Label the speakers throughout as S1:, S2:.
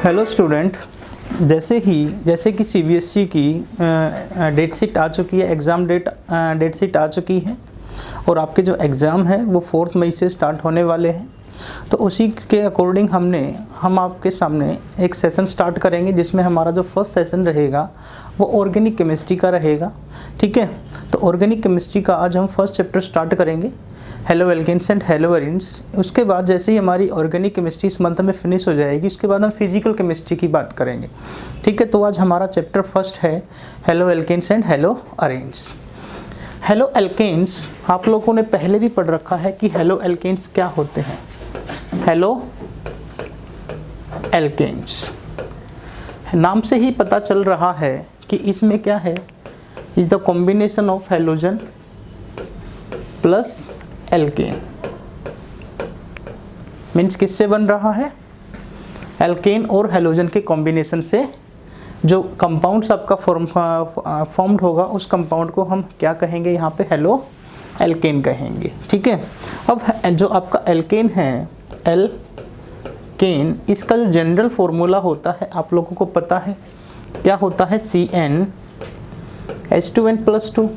S1: Hello student, जैसे कि CBSE की डेट शीट आ चुकी है, एग्ज़ाम डेट शीट आ चुकी है और आपके जो एग्ज़ाम है वो 4 मई से स्टार्ट होने वाले हैं। तो उसी के अकॉर्डिंग हम आपके सामने एक सेशन स्टार्ट करेंगे जिसमें हमारा जो फर्स्ट सेशन रहेगा वो ऑर्गेनिक केमिस्ट्री का रहेगा। ठीक है, तो ऑर्गेनिक केमिस्ट्री का आज हम फर्स्ट चैप्टर स्टार्ट करेंगे, haloalkanes and haloarenes. उसके बाद जैसे ही हमारी ऑर्गेनिक केमिस्ट्री इस मंथ में फिनिश हो जाएगी, उसके बाद हम फिजिकल केमिस्ट्री की बात करेंगे। ठीक है, तो आज हमारा चैप्टर फर्स्ट है haloalkanes and haloarenes. Haloalkanes आप लोगों ने पहले भी पढ़ रखा है कि हेलो एल्केन्स क्या होते हैं। हेलो एल्केन्स नाम से ही पता चल रहा है कि इसमें क्या है, is the combination of halogen plus alkane. Means किससे बन रहा है, एल्केन और हेलोजन के कॉम्बिनेशन से जो कंपाउंड्स आपका फॉर्म्ड होगा उस कंपाउंड को हम क्या कहेंगे, यहाँ पे हेलो एल्केन कहेंगे। ठीक है, अब जो आपका एल्केन है, एल्केन, इसका जो जनरल फॉर्मूला होता है आप लोगों को पता है क्या होता है, CnH2n+2।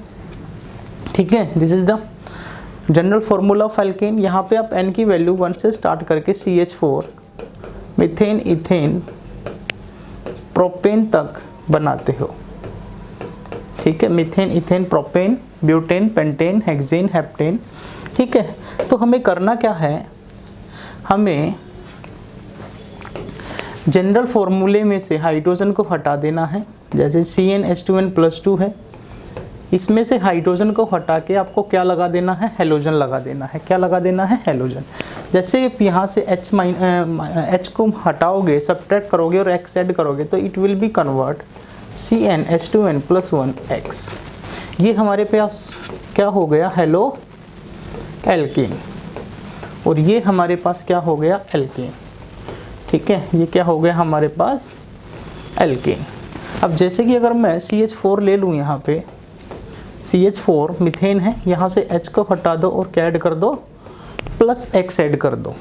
S1: ठीक है, this is the general formula of alkene. यहाँ पे आप n की वैल्यू 1 से स्टार्ट करके CH4 मीथेन, इथेन, प्रोपेन तक बनाते हो। ठीक है, methane, ethane, propane, butane, pentane, hexane, heptane. ठीक है, तो हमें करना क्या है, हमें जनरल फॉर्मूले में से हाइड्रोजन को हटा देना है। जैसे CnH2n+2 है, इसमें से हाइड्रोजन को हटा के आपको क्या लगा देना है, हेलोजन लगा देना है। क्या लगा देना है, हेलोजन। जैसे यहाँ से H को हटाओगे, सब्ट्रैक्ट करोगे और X ऐड करोगे तो it will be convert CnH2n+1X। ये हमारे पास क्या हो गया, हेलो एल्केन, और ये हमारे पास क्या हो गया, एल्केन। ठीक है, ये क्या हो गया हमारे पास, एल्केन। अब जैसे कि अगर मैं CH4 ले लूँ, यहाँ पे CH4 मीथेन है, यहाँ से H को हटा दो और क्या ऐड कर दो, प्लस X ऐड कर दो,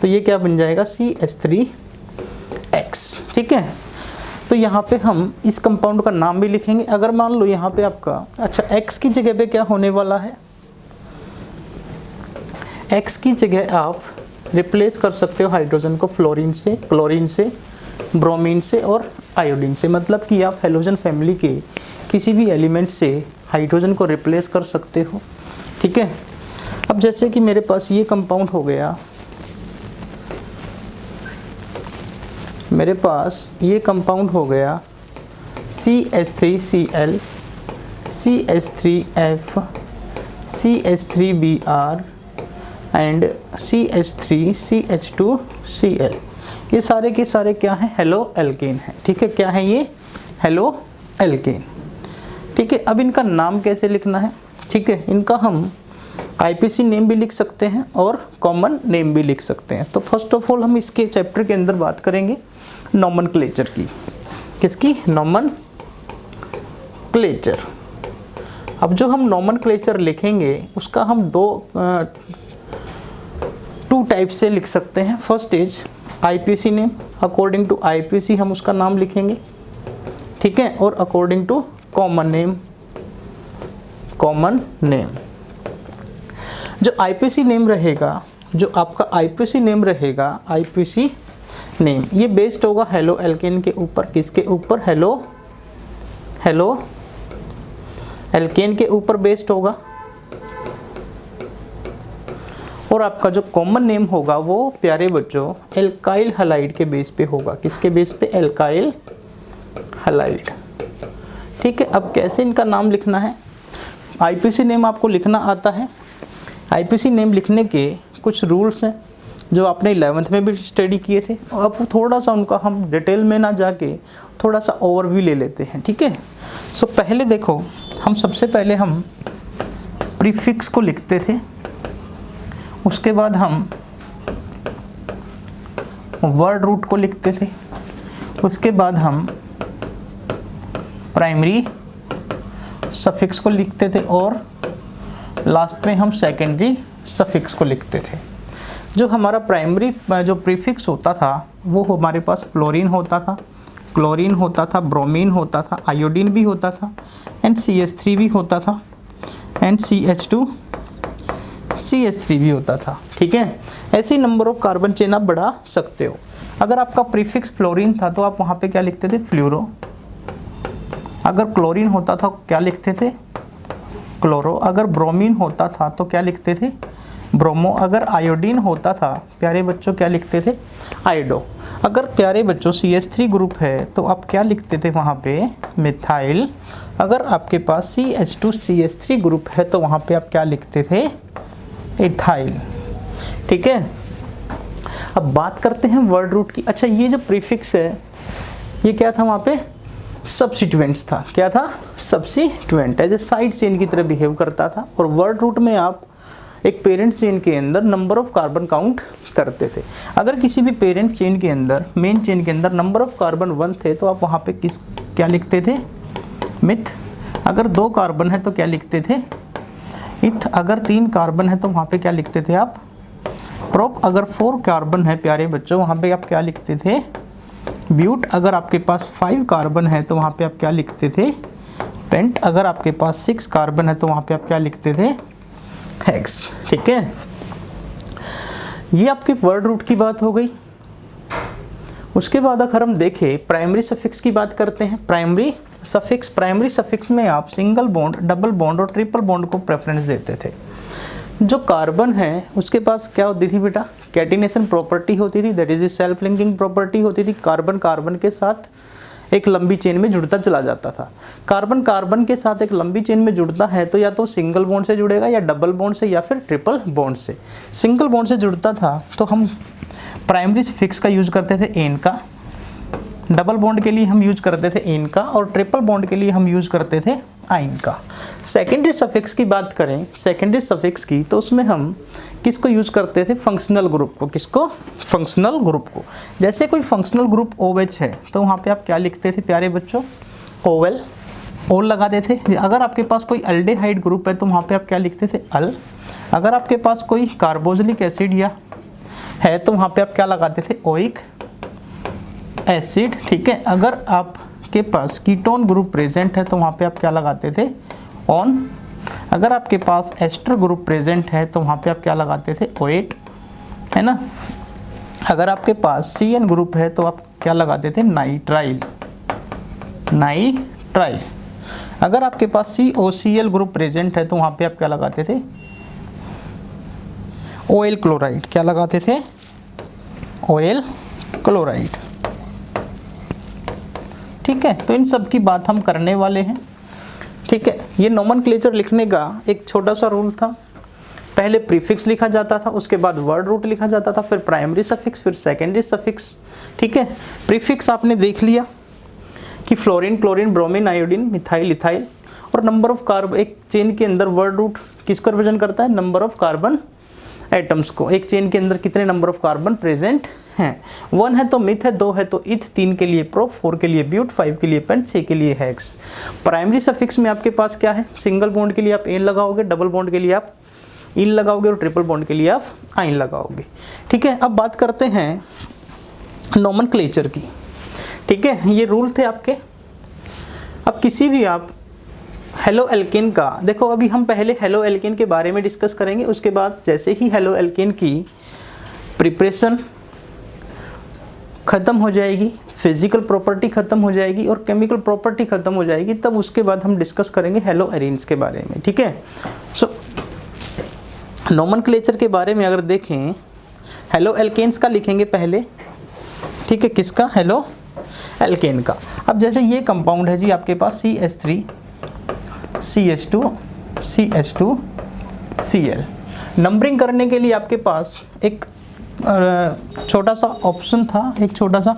S1: तो ये क्या बन जाएगा, CH3X। ठीक है, तो यहाँ पे हम इस कंपाउंड का नाम भी लिखेंगे। अगर मान लो यहाँ पे आपका, अच्छा, X की जगह पे क्या होने वाला है, X की जगह आप रिप्लेस कर सकते हो हाइड्रोजन को फ्लोरीन से, क्लोरीन से, ब्रोमीन से और आयोडीन से। मतलब कि आप हेलोजन फैमिली के किसी भी एलिमेंट से हाइड्रोजन को रिप्लेस कर सकते हो। ठीक है, अब जैसे कि मेरे पास ये कंपाउंड हो गया, मेरे पास ये कंपाउंड हो गया CH3Cl, CH3F, CH3Br and CH3CH2Cl। ये सारे के सारे क्या हैं, हेलो एल्केन हैं। ठीक है, क्या है ये, हेलो एल्केन। ठीक है, अब इनका नाम कैसे लिखना है। ठीक है, इनका हम IPC नेम भी लिख सकते हैं और कॉमन नेम भी लिख सकते हैं। तो फर्स्ट ऑफ ऑल हम इसके चैप्टर के अंदर बात करेंगे नोमेनक्लेचर की। किसकी, नोमेनक्लेचर। अब जो हम नोमेनक्लेचर लिखेंगे उसका हम टू टाइप से लिख सकते हैं। First is IPC name, according to IPC हम उसका नाम लिखेंगे। ठीक है, और according to common name, common name. जो IPC नेम रहेगा, जो आपका IPC नेम रहेगा, IPC नेम ये बेस्ड होगा हेलो एल्केन के ऊपर। किसके ऊपर, हेलो एल्केन के ऊपर बेस्ड होगा। और आपका जो कॉमन नेम होगा वो प्यारे बच्चों एल्काइल हैलाइड के बेस पे होगा। किसके बेस पे, एल्काइल हैलाइड। ठीक है, अब कैसे इनका नाम लिखना है, IPC नेम आपको लिखना आता है। IPC नेम लिखने के कुछ रूल्स हैं जो आपने 11th में भी स्टडी किए थे, और अब थोड़ा सा उनका हम डिटेल में ना जाके थोड़ा सा ओवरव्यू ले लेते हैं। ठीक है, सो पहले देखो, हम सबसे पहले हम प्रीफिक्स को लिखते थे, उसके बाद हम वर्ड रूट को लिखते थे, उसके बाद हम प्राइमरी सफिक्स को लिखते थे और लास्ट में हम सेकेंडरी सफिक्स को लिखते थे। जो हमारा प्राइमरी जो प्रीफिक्स होता था वो हमारे पास फ्लोरीन होता था, क्लोरीन होता था, ब्रोमीन होता था, आयोडीन भी होता था, एंड CH3 भी होता था, एंड CH2 CH3 भी होता था। ठीक है, ऐसे ही नंबर ऑफ कार्बन चेन आप बढ़ा सकते हो। अगर आपका प्रीफिक्स फ्लोरीन था तो आप वहाँ पे क्या लिखते थे, फ्लूरो। अगर क्लोरीन होता था क्या लिखते थे, क्लोरो। अगर ब्रोमीन होता था तो क्या लिखते थे, ब्रोमो। अगर आयोडीन होता था प्यारे बच्चों क्या लिखते थे, आयोडो। अगर प्यारे बच्चों CH3 ग्रुप है तो आप क्या लिखते थे वहाँ पे, मिथाइल। अगर आपके पास CH2 CH3 ग्रुप है तो वहाँ पे आप क्या लिखते थे, इथाइल। ठीक है, अब बात करते हैं वर्ड रूट की। अच्छा, ये जो प्रीफिक्स है ये क्या था वहाँ पे, सब्स्टिट्यूएंट्स था। क्या था, substituent, as a side chain की तरह बिहेव करता था। और वर्ड रूट में आप एक पेरेंट चेन के अंदर नंबर ऑफ कार्बन काउंट करते थे। अगर किसी भी पेरेंट चेन के अंदर, मेन चेन के अंदर नंबर ऑफ कार्बन 1 थे तो आप वहाँ पे क्या लिखते थे, मिथ। अगर 2 कार्बन है तो क्या लिखते थे, इथ। अगर 3 कार्बन है तो वहाँ पे क्या लिखते थे आप, प्रोप। अगर 4 कार्बन है प्यारे बच्चों वहाँ पे आप क्या लिखते थे, ब्यूट। अगर आपके पास 5 कार्बन है तो वहाँ पे आप क्या लिखते थे, पेंट। अगर आपके पास 6 कार्बन है तो वहाँ पे आप क्या लिखते थे, हेक्स। ठीक है, ये आपके वर्ड रूट की बात हो गई। उसके बाद अगर हम देखें प्राइमरी सफिक्स की बात करते हैं। प्राइमरी सफिक्स में आप सिंगल बॉन्ड, डबल बॉन्ड और ट्रिपल बॉन्ड को प्रेफरेंस देते थे। जो कार्बन है उसके पास क्या होती थी बेटा, कैटिनेशन प्रॉपर्टी होती थी, that is self linking property होती थी। कार्बन कार्बन के साथ एक लंबी चेन में जुड़ता चला जाता था। कार्बन कार्बन के साथ एक लंबी चेन में जुड़ता है तो या तो सिंगल बॉन्ड से जुड़ेगा या डबल बॉन्ड से या फिर ट्रिपल बॉन्ड से। सिंगल बॉन्ड से जुड़ता था तो हम प्राइमरी सफिक्स का यूज करते थे एन का, डबल बॉन्ड के लिए हम यूज करते थे एन का, और ट्रिपल बॉन्ड के लिए हम यूज करते थे आइन का। सेकेंडरी सफिक्स की बात करें, सेकेंडरी सफिक्स की, तो उसमें हम किसको यूज करते थे, फंक्शनल ग्रुप को। किसको, फंक्शनल ग्रुप को। जैसे कोई फंक्शनल ग्रुप OH है तो वहाँ पे आप क्या लिखते थे प्यारे बच्चों, ओवेल, ओल लगाते थे। अगर आपके पास कोई अल्डेहाइड ग्रुप है तो वहाँ पे आप क्या लिखते थे, अल। अगर आपके पास कोई कार्बोक्सिलिक एसिड या है तो वहाँ पे आप क्या लगाते थे, ओइक एसिड। ठीक है, अगर आपके पास कीटोन ग्रुप प्रेजेंट है तो वहाँ पे आप क्या लगाते थे, ऑन। अगर आपके पास एस्टर ग्रुप प्रेजेंट है तो वहाँ पे आप क्या लगाते थे, ओएट, है ना। अगर आपके पास CN ग्रुप है तो आप क्या लगाते थे, नाइट्राइल, नाइट्राइल। अगर आपके पास COCl ग्रुप प्रेजेंट है तो वहाँ पे आप क्या लगाते थे, ऑयल क्लोराइड। क्या लगाते थे, ऑयल क्लोराइड। ठीक है, तो इन सब की बात हम करने वाले हैं। ठीक है, ये नोमेनक्लेचर लिखने का एक छोटा सा रूल था। पहले प्रीफिक्स लिखा जाता था, उसके बाद वर्ड रूट लिखा जाता था, फिर प्राइमरी सफिक्स, फिर सेकेंडरी सफिक्स। ठीक है, प्रीफिक्स आपने देख लिया कि fluorine, chlorine, bromine, iodine, methyl, ethyl. और नंबर ऑफ कार्बन, एक चेन के अंदर वर्ड रूट किसको रिप्रेजेंट करता है, नंबर ऑफ कार्बन एटम्स को। एक चेन के अंदर कितने नंबर ऑफ कार्बन प्रेजेंट हैं, 1 है तो मिथ है, 2 है तो इथ, 3 के लिए प्रोप, 4 के लिए ब्यूट, 5 के लिए पेंट, 6 के लिए हेक्स। प्राइमरी सफिक्स में आपके पास क्या है, सिंगल बॉन्ड के लिए आप एन लगाओगे, डबल बॉन्ड के लिए आप इन लगाओगे और ट्रिपल बॉन्ड के लिए आप आइन लगाओगे। ठीक है, अब बात करते हैं नोमेनक्लेचर की। ठीक है, ये रूल थे आपके। अब किसी भी आप हेलो एल्केन का देखो, अभी हम पहले हेलो एल्केन के बारे में डिस्कस करेंगे। उसके बाद जैसे ही हेलो एल्केन की प्रिपरेशन ख़त्म हो जाएगी, फिजिकल प्रॉपर्टी ख़त्म हो जाएगी और केमिकल प्रॉपर्टी ख़त्म हो जाएगी, तब उसके बाद हम डिस्कस करेंगे हेलो एरीन्स के बारे में। ठीक है, सो नोमेनक्लेचर के बारे में अगर देखें, हेलो एल्केन्स का लिखेंगे पहले। ठीक है, किसका, हेलो एल्केन का। अब जैसे ये कंपाउंड है जी आपके पास CH3 CH2 CH2 Cl। Numbering करने के लिए आपके पास एक छोटा सा ऑप्शन था, एक छोटा सा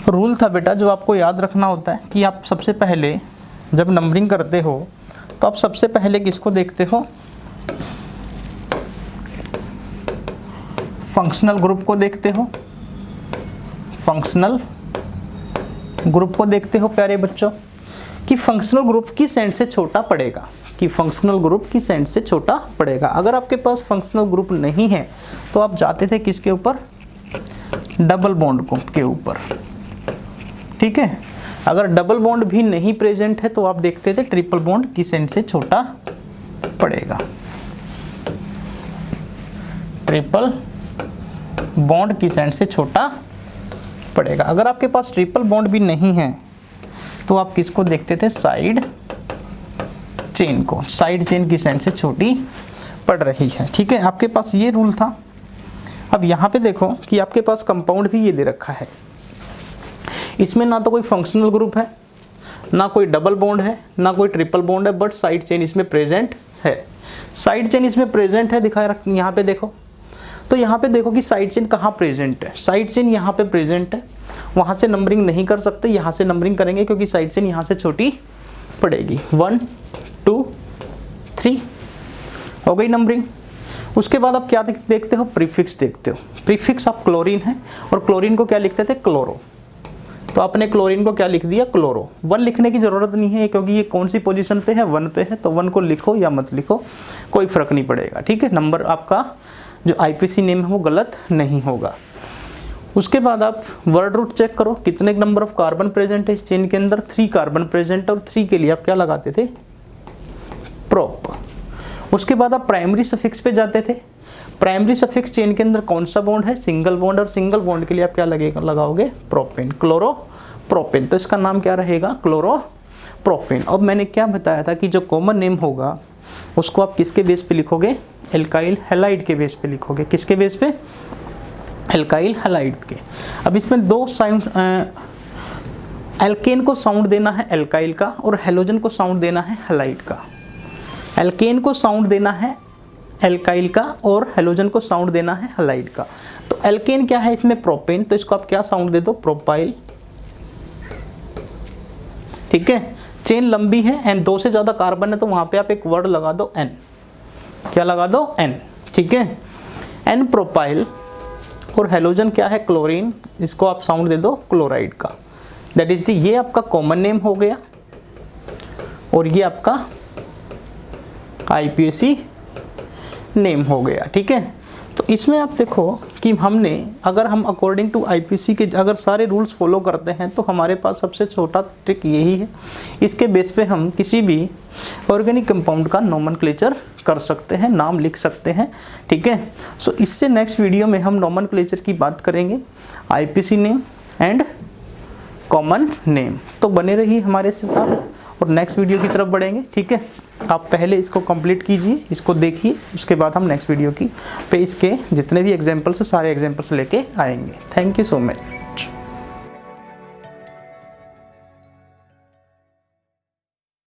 S1: रूल था बेटा, जो आपको याद रखना होता है कि आप सबसे पहले जब नंबरिंग करते हो तो आप सबसे पहले किसको देखते हो, फंक्शनल ग्रुप को देखते हो। फंक्शनल ग्रुप को देखते हो प्यारे बच्चों। कि फंक्शनल ग्रुप की सेंड से छोटा पड़ेगा, कि फंक्शनल ग्रुप की सेंड से छोटा पड़ेगा। अगर आपके पास फंक्शनल ग्रुप नहीं है तो आप जाते थे किसके ऊपर, डबल बॉन्ड को के ऊपर, ठीक है। अगर डबल बॉन्ड भी नहीं प्रेजेंट है तो आप देखते थे ट्रिपल बॉन्ड की सेंड से छोटा पड़ेगा, ट्रिपल बॉन्ड की सेंड से छोटा पड़ेगा। अगर आपके पास ट्रिपल बॉन्ड भी नहीं है तो आप किसको देखते थे, साइड चेन को, साइड चेन की सेंड से छोटी पड़ रही है, ठीक है। आपके पास ये रूल था। अब यहाँ पे देखो कि आपके पास कंपाउंड भी ये दे रखा है, इसमें ना तो कोई फंक्शनल ग्रुप है, ना कोई डबल बॉन्ड है, ना कोई ट्रिपल बॉन्ड है, बट साइड चेन इसमें प्रेजेंट है। साइड चेन इसमें प्रेजेंट है, दिखाया रख यहाँ पे देखो। तो यहाँ पे देखो कि साइड चेन कहाँ प्रेजेंट है, साइड चेन यहाँ पे प्रेजेंट है। वहाँ से नंबरिंग नहीं कर सकते, यहाँ से नंबरिंग करेंगे क्योंकि साइड चेन यहाँ से छोटी पड़ेगी। 1 2 3 हो गई नंबरिंग। उसके बाद आप क्या देखते हो, प्रीफिक्स देखते हो। प्रीफिक्स आप क्लोरीन है, और क्लोरीन को क्या लिखते थे, क्लोरो। तो आपने क्लोरीन को क्या लिख दिया, क्लोरो। 1 लिखने की ज़रूरत नहीं है क्योंकि ये कौन सी पोजीशन पे है, 1 पे है, तो 1 को लिखो या मत लिखो कोई फ़र्क नहीं पड़ेगा, ठीक है। नंबर आपका जो आईपीसी नेम है वो गलत नहीं होगा। उसके बाद आप वर्ड रूट चेक करो, कितने नंबर ऑफ कार्बन प्रेजेंट है इस चेन के अंदर, 3 कार्बन प्रेजेंट, और 3 के लिए आप क्या लगाते थे, प्रोप। उसके बाद आप प्राइमरी सफिक्स पे जाते थे। प्राइमरी सफिक्स चेन के अंदर कौन सा बॉन्ड है, सिंगल बॉन्ड, और सिंगल बॉन्ड के लिए आप क्या लगाओगे, प्रोपेन, क्लोरो प्रोपेन। तो इसका नाम क्या रहेगा, क्लोरो प्रोपेन। अब मैंने क्या बताया था कि जो कॉमन नेम होगा उसको आप किसके बेस पे लिखोगे, एल्काइल हैलाइड के बेस पे लिखोगे। किसके बेस पे, एल्काइल हैलाइड के। अब इसमें 2 साउंड, एल्केन को साउंड देना है एल्काइल का, और हेलोजन को साउंड देना है हैलाइड का। एल्केन को साउंड देना है एल्काइल का, और हेलोजन को साउंड देना है हैलाइड का। तो एल्केन क्या है इसमें, प्रोपेन, तो इसको आप क्या साउंड दे दो, प्रोपाइल, ठीक है। चेन लंबी है एंड 2 से ज़्यादा कार्बन है तो वहाँ पे आप एक वर्ड लगा दो एन, क्या लगा दो, एन, ठीक है, एन प्रोपाइल। और हेलोजन क्या है, क्लोरीन, इसको आप साउंड दे दो क्लोराइड का। दैट इज ये आपका कॉमन नेम हो गया, और ये आपका आईपीएसी नेम हो गया, ठीक है। तो इसमें आप देखो कि हमने, अगर हम अकॉर्डिंग टू आईपीसी के अगर सारे रूल्स फॉलो करते हैं तो हमारे पास सबसे छोटा ट्रिक यही है। इसके बेस पे हम किसी भी ऑर्गेनिक कंपाउंड का नोमेनक्लेचर कर सकते हैं, नाम लिख सकते हैं, ठीक है। सो इससे नेक्स्ट वीडियो में हम नोमेनक्लेचर की बात करेंगे, IPC name and common name. तो बने रहिए हमारे साथ और नेक्स्ट वीडियो की तरफ बढ़ेंगे, ठीक है। आप पहले इसको कंप्लीट कीजिए, इसको देखिए, उसके बाद हम नेक्स्ट वीडियो की पे इसके जितने भी एग्जांपल्स हैं सारे एग्जांपल्स लेके आएंगे। Thank you so much.